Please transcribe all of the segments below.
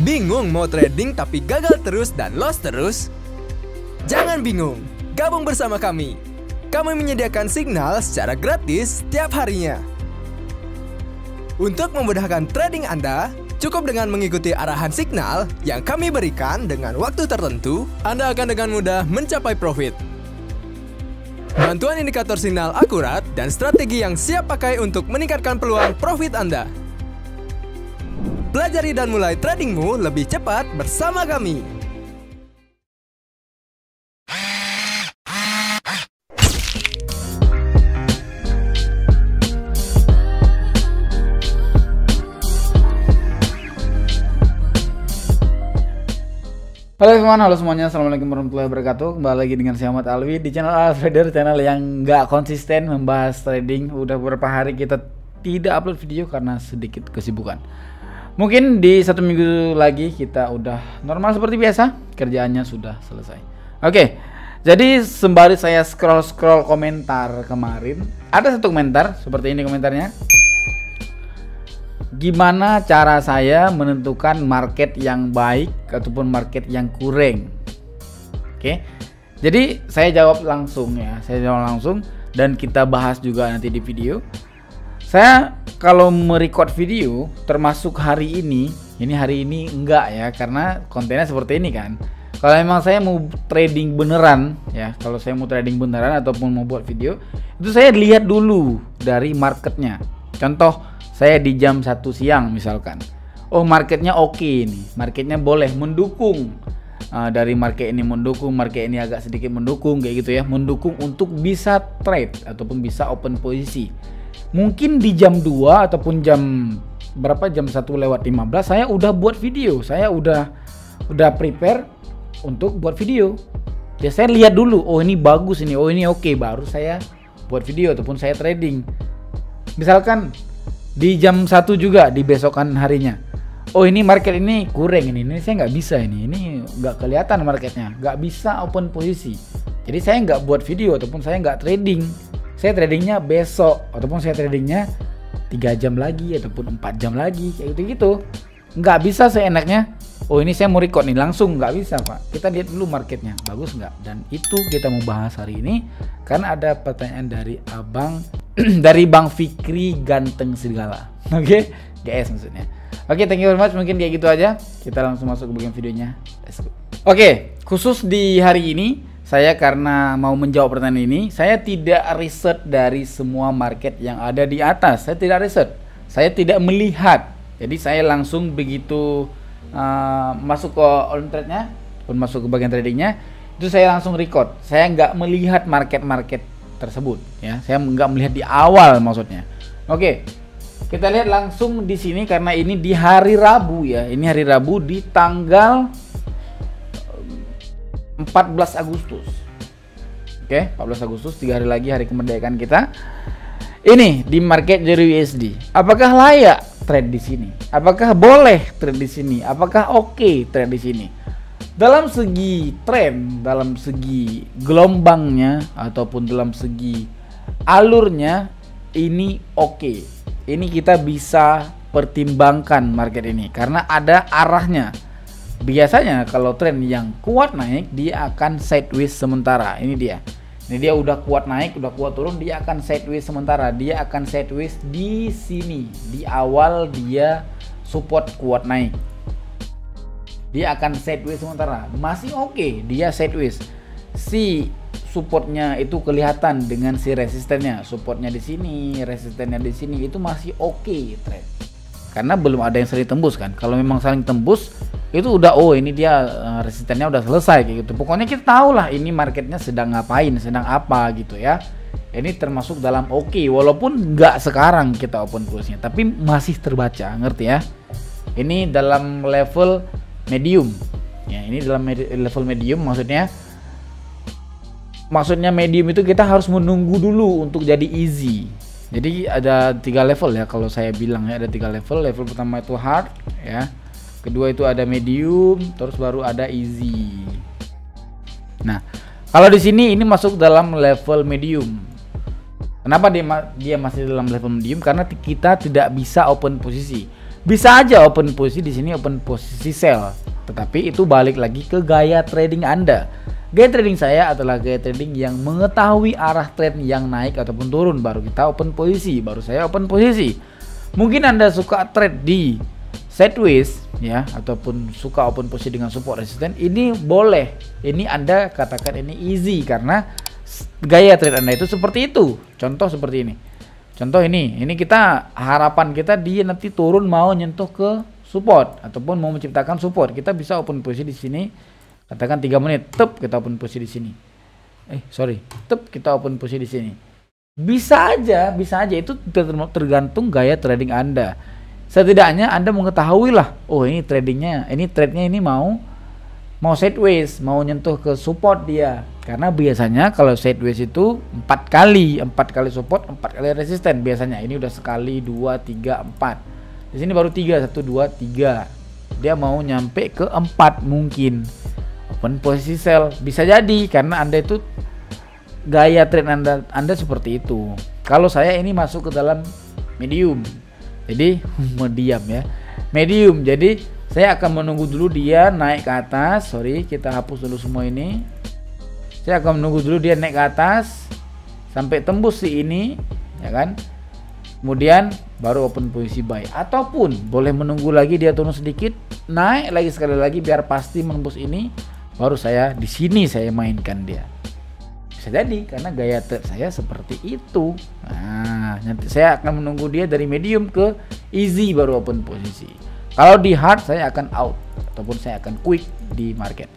Bingung mau trading tapi gagal terus dan loss terus? Jangan bingung, gabung bersama kami. Kami menyediakan signal secara gratis setiap harinya. Untuk memudahkan trading Anda, cukup dengan mengikuti arahan signal yang kami berikan dengan waktu tertentu, Anda akan dengan mudah mencapai profit. Bantuan indikator signal akurat dan strategi yang siap pakai untuk meningkatkan peluang profit Anda. Pelajari dan mulai tradingmu lebih cepat bersama kami. Halo everyone, halo semuanya, assalamualaikum warahmatullahi wabarakatuh. Kembali lagi dengan saya Ahmad Alwi di channel Altrader, channel yang nggak konsisten membahas trading. Udah beberapa hari kita tidak upload video karena sedikit kesibukan. Mungkin di 1 minggu lagi kita udah normal seperti biasa, kerjaannya sudah selesai. Oke, jadi sembari saya scroll komentar kemarin, ada satu komentar seperti ini komentarnya. Gimana cara saya menentukan market yang baik ataupun market yang kurang? Oke, jadi saya jawab langsung ya, dan kita bahas juga nanti di video. Saya kalau merecord video termasuk hari ini enggak ya, karena kontennya seperti ini kan. Kalau memang saya mau trading beneran ya, ataupun mau buat video, itu saya lihat dulu dari marketnya. Contoh, saya di jam 1 siang misalkan, oh marketnya oke nih, marketnya boleh mendukung, dari market ini mendukung, market ini agak sedikit mendukung kayak gitu ya, mendukung untuk bisa trade ataupun bisa open posisi. Mungkin di jam 2 ataupun jam 1:15 saya udah buat video, saya udah prepare untuk buat video. Ya saya lihat dulu, oh ini bagus ini, oh ini oke, baru saya buat video ataupun saya trading. Misalkan di jam 1 juga di besokan harinya, oh ini market ini kurang, ini saya nggak bisa, ini nggak kelihatan marketnya, nggak bisa open posisi, jadi saya nggak buat video ataupun saya nggak trading. Saya tradingnya besok ataupun saya tradingnya 3 jam lagi ataupun 4 jam lagi kayak gitu. Nggak bisa seenaknya, oh ini saya mau record nih langsung, nggak bisa Pak. Kita lihat dulu marketnya bagus nggak, dan itu kita mau bahas hari ini karena ada pertanyaan dari dari Bang Fikri ganteng segala. Oke, GS maksudnya. Oke, thank you very much. Mungkin kayak gitu aja. Kita langsung masuk ke bagian videonya. Let's go. Oke, khusus di hari ini saya karena mau menjawab pertanyaan ini, saya tidak riset dari semua market yang ada di atas. Saya tidak riset, saya tidak melihat. Jadi saya langsung begitu masuk ke on trade-nya, pun masuk ke bagian tradingnya, itu saya langsung record. Saya nggak melihat market tersebut, ya. Saya nggak melihat di awal maksudnya. Oke, kita lihat langsung di sini karena ini di hari Rabu ya. Ini hari Rabu di tanggal 14 Agustus. Oke, 14 Agustus, 3 hari lagi hari kemerdekaan kita. Ini di market Euro USD. Apakah layak trade di sini? Apakah boleh trade di sini? Apakah oke trade di sini? Dalam segi trend, dalam segi gelombangnya ataupun dalam segi alurnya ini oke. Ini kita bisa pertimbangkan market ini karena ada arahnya. Biasanya kalau tren yang kuat naik, dia akan sideways sementara. Ini dia udah kuat naik, udah kuat turun, dia akan sideways sementara. Dia akan sideways di sini. Di awal dia support kuat naik, dia akan sideways sementara. Masih oke, dia sideways. Si supportnya itu kelihatan dengan si resistennya. Supportnya di sini, resistennya di sini, itu masih oke trend. Karena belum ada yang saling tembus kan. Kalau memang saling tembus, itu udah, oh ini dia resistennya udah selesai kayak gitu. Pokoknya kita tahu lah ini marketnya sedang ngapain, sedang apa gitu ya. Ini termasuk dalam oke, walaupun nggak sekarang kita open close-nya, tapi masih terbaca, ngerti ya. Ini dalam level medium ya, ini dalam level medium, maksudnya medium itu kita harus menunggu dulu untuk jadi easy. Jadi ada 3 level ya, kalau saya bilang ya, ada 3 level. Level pertama itu hard ya, kedua itu ada medium, terus baru ada easy. Nah, kalau di sini ini masuk dalam level medium. Kenapa dia masih dalam level medium? Karena kita tidak bisa open posisi. Bisa aja open posisi di sini open posisi sell, tetapi itu balik lagi ke gaya trading Anda. Gaya trading saya adalah gaya trading yang mengetahui arah trend yang naik ataupun turun, baru kita open posisi, baru saya open posisi. Mungkin Anda suka trade di sideways ya, ataupun suka open posisi dengan support resisten, ini boleh. Ini Anda katakan ini easy karena gaya trade Anda itu seperti itu. Contoh seperti ini. Contoh ini kita harapan kita dia nanti turun mau nyentuh ke support ataupun mau menciptakan support. Kita bisa open posisi di sini. Katakan 3 menit, tep kita open posisi di sini. Tep kita open posisi di sini. Bisa aja itu tergantung gaya trading Anda. Setidaknya Anda mengetahui lah, oh ini tradingnya, ini trade-nya ini mau sideways, mau nyentuh ke support dia. Karena biasanya kalau sideways itu 4 kali support, 4 kali resisten biasanya. Ini udah sekali, 2, 3, 4. Di sini baru 3, 1, 2, 3. Dia mau nyampe ke 4 mungkin. Open posisi sell bisa jadi karena Anda itu gaya trade Anda seperti itu. Kalau saya ini masuk ke dalam medium. Jadi medium. Jadi saya akan menunggu dulu dia naik ke atas. Kita hapus dulu semua ini. Saya akan menunggu dulu dia naik ke atas sampai tembus si ini, ya kan? Kemudian baru open posisi buy, ataupun boleh menunggu lagi dia turun sedikit, naik lagi sekali lagi biar pasti menembus ini, baru saya di sini saya mainkan dia. Bisa jadi karena gaya trade saya seperti itu. Nah, nanti saya akan menunggu dia dari medium ke easy baru open posisi. Kalau di hard saya akan out ataupun saya akan quick di market.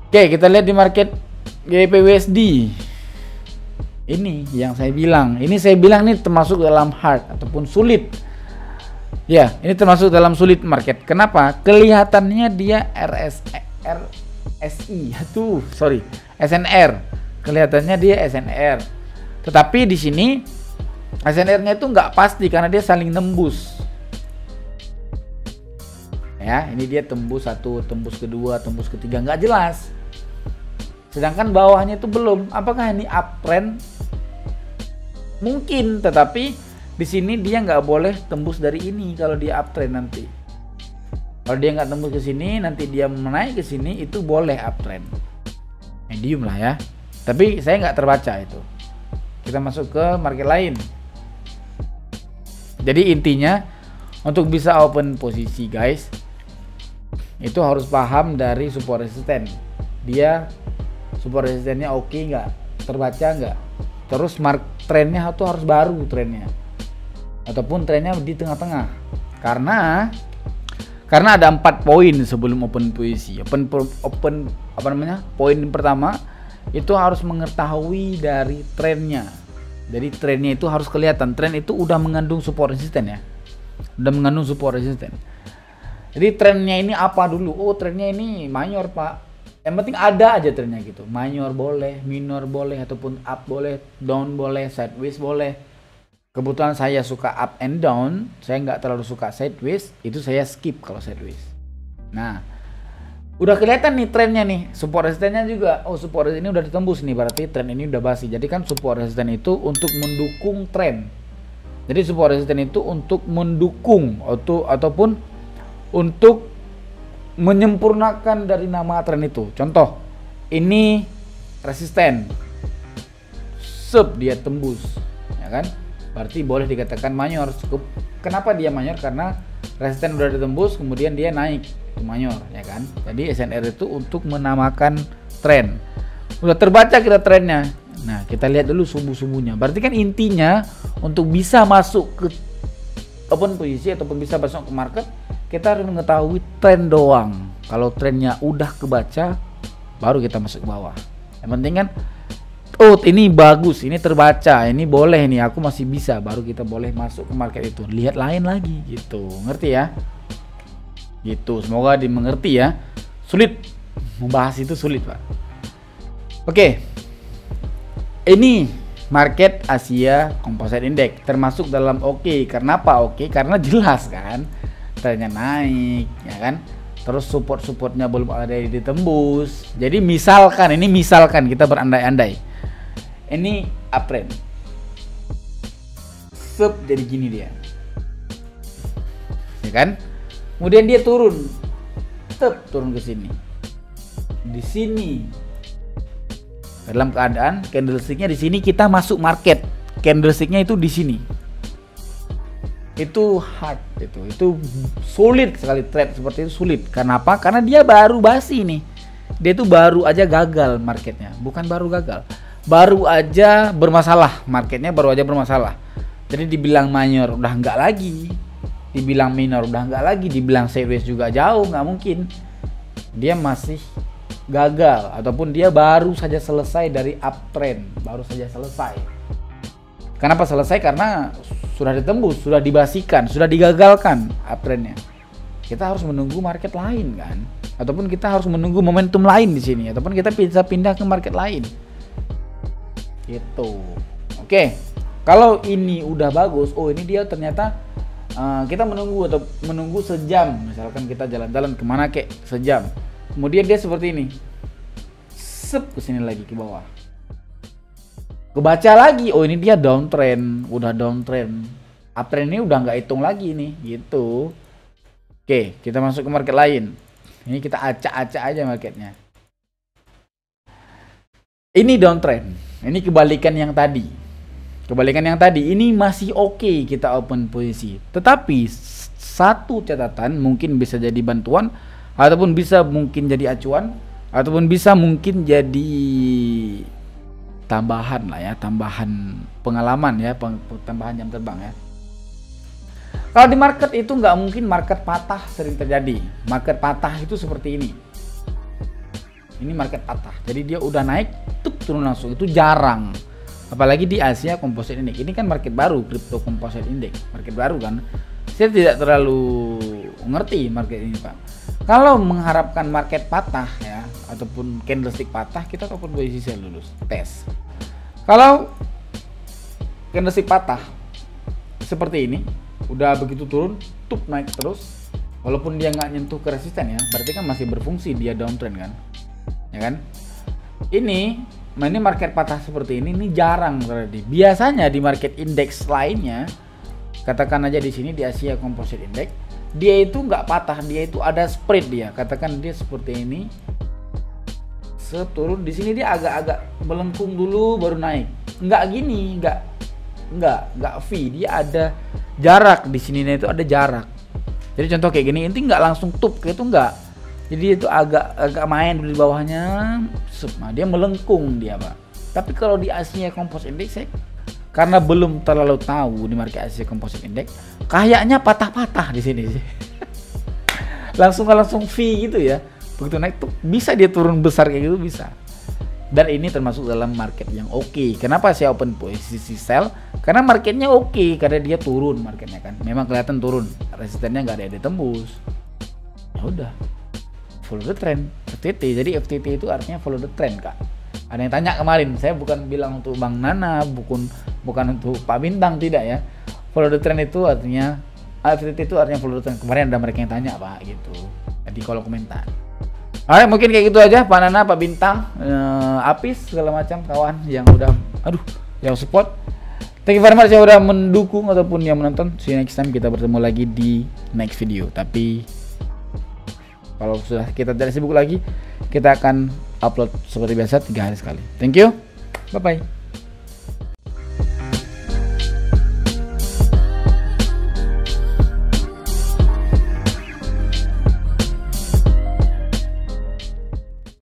Oke, kita lihat di market GBP/USD. Ini yang saya bilang. Ini saya bilang ini termasuk dalam hard ataupun sulit. Ya, ini termasuk dalam sulit market. Kenapa? Kelihatannya dia SNR. Kelihatannya dia SNR. Tetapi di sini SNR-nya itu nggak pasti karena dia saling nembus. Ya, ini dia tembus 1, tembus kedua, tembus ketiga, nggak jelas. Sedangkan bawahnya itu belum. Apakah ini uptrend? Mungkin, tetapi di sini dia nggak boleh tembus dari ini kalau dia uptrend nanti. Kalau dia nggak tembus ke sini, nanti dia menaik ke sini, itu boleh uptrend. Medium lah ya. Tapi saya nggak terbaca itu. Kita masuk ke market lain. Jadi intinya untuk bisa open posisi guys, itu harus paham dari support resisten. Dia support resistennya oke nggak, terbaca nggak, terus trennya itu harus baru trennya, ataupun trennya di tengah-tengah. Karena ada 4 poin sebelum open posisi. Poin pertama itu harus mengetahui dari trennya. Jadi trennya itu harus kelihatan. Tren itu udah mengandung support resisten ya, udah mengandung support resisten. Jadi trennya ini apa dulu? Oh trennya ini mayor pak. Yang penting ada aja trennya gitu. Mayor boleh, minor boleh, ataupun up boleh, down boleh, sideways boleh. Kebetulan saya suka up and down, saya nggak terlalu suka sideways. Itu saya skip kalau sideways. Nah, udah kelihatan nih trennya nih. Support resistennya juga. Oh support resisten ini udah ditembus nih, berarti tren ini udah basi. Jadi kan support resisten itu untuk mendukung tren. Jadi support resisten itu untuk mendukung ataupun untuk menyempurnakan dari nama tren itu. Contoh, ini resisten, dia tembus, ya kan? Berarti boleh dikatakan mayor. Kenapa dia mayor? Karena resisten udah ditembus, kemudian dia naik, itu mayor, ya kan? Jadi SNR itu untuk menamakan tren. Udah terbaca kita trennya. Nah, kita lihat dulu subuh-subuhnya. Berarti kan intinya untuk bisa masuk ke open posisi ataupun bisa masuk ke market, kita harus mengetahui tren doang. Kalau trennya udah kebaca, baru kita masuk ke bawah. Yang penting kan, oh ini bagus, ini terbaca, ini boleh nih, aku masih bisa, baru kita boleh masuk ke market itu. Lihat lain lagi gitu, ngerti ya? Gitu, semoga dimengerti ya. Sulit membahas itu, sulit pak. Oke, ini market Asia Composite Index termasuk dalam oke. Karena apa oke? Karena jelas kan, trennya naik, ya kan? Terus supportnya belum ada yang ditembus. Jadi misalkan kita berandai-andai, ini uptrend, jadi gini dia. ya kan? Kemudian dia turun, turun ke sini. Di sini, dalam keadaan candlesticknya di sini, kita masuk market. Candlesticknya itu di sini. Itu hard, itu sulit sekali trade seperti itu, sulit. Kenapa? Karena dia baru basi nih. Dia itu baru aja gagal marketnya, bukan baru gagal, baru aja bermasalah marketnya, baru aja bermasalah. Jadi dibilang minor udah enggak lagi, dibilang minor udah enggak lagi, dibilang sideways juga jauh, nggak mungkin. Dia masih gagal, ataupun dia baru saja selesai dari uptrend, baru saja selesai. Kenapa selesai? Karena sudah ditembus, sudah dibasikan, sudah digagalkan uptrendnya. Kita harus menunggu market lain kan, ataupun kita harus menunggu momentum lain di sini, ataupun kita bisa pindah ke market lain. Gitu. Oke. Kalau ini udah bagus, oh ini dia ternyata kita menunggu atau menunggu sejam, misalkan kita jalan-jalan kemana kek sejam. Kemudian dia seperti ini, sep ke sini lagi ke bawah. Kebaca lagi, oh ini dia downtrend, udah downtrend. Uptrend ini udah nggak hitung lagi nih, gitu. Oke, kita masuk ke market lain. Ini kita acak-acak aja marketnya. Ini downtrend, ini kebalikan yang tadi. Kebalikan yang tadi, ini masih oke kita open posisi. Tetapi satu catatan mungkin bisa jadi bantuan, ataupun bisa mungkin jadi acuan, ataupun bisa mungkin jadi tambahan lah ya, tambahan pengalaman ya, tambahan jam terbang ya. Kalau di market itu nggak mungkin market patah sering terjadi. Market patah itu seperti ini. Ini market patah. Jadi dia udah naik, turun langsung. Itu jarang. Apalagi di Asia Composite Index. Ini kan market baru, Crypto Composite Index. Market baru kan. Saya tidak terlalu ngerti market ini, Pak. Kalau mengharapkan market patah ya, ataupun candlestick patah, kita open posisi sell dulu, tes. Kalau candlestick patah seperti ini, udah begitu turun, naik terus, walaupun dia nggak nyentuh ke resisten ya, berarti kan masih berfungsi, dia downtrend kan, ya kan? Ini market patah seperti ini jarang terjadi. Biasanya di market indeks lainnya, katakan aja di sini di Asia Composite Index, dia itu nggak patah, dia itu ada spread dia. Katakan dia seperti ini, turun di sini dia agak-agak melengkung dulu baru naik. Nggak gini, nggak V, dia ada jarak di sini itu, ada jarak. Jadi contoh kayak gini, inti nggak langsung kayak itu nggak. Jadi itu agak main di bawahnya, nah dia melengkung dia, Pak. Tapi kalau di Asia Composite Index, karena belum terlalu tahu di market Asia Composite Index, kayaknya patah-patah di sini sih. langsung V gitu ya. Begitu naik tuh bisa dia turun besar kayak gitu, bisa. Dan ini termasuk dalam market yang oke. Kenapa saya open posisi sell? Karena marketnya oke, karena dia turun marketnya kan. Memang kelihatan turun, resistennya nggak ada yang ditembus. Ya udah, follow the trend, FTT. Jadi FTT itu artinya follow the trend, Kak. Ada yang tanya kemarin, saya bukan bilang untuk Bang Nana, bukan untuk Pak Bintang, tidak ya. Follow the trend itu artinya, FTT itu artinya follow the trend. Kemarin ada mereka yang tanya, Pak, gitu, di kolom komentar. Alright, mungkin kayak gitu aja, Pak Nana, Pak Bintang, Apis, segala macam kawan yang udah, yang support. Thank you very much yang udah mendukung ataupun yang menonton. See you next time, kita bertemu lagi di next video. Tapi kalau sudah kita tidak sibuk lagi, kita akan upload seperti biasa 3 hari sekali. Thank you, bye bye.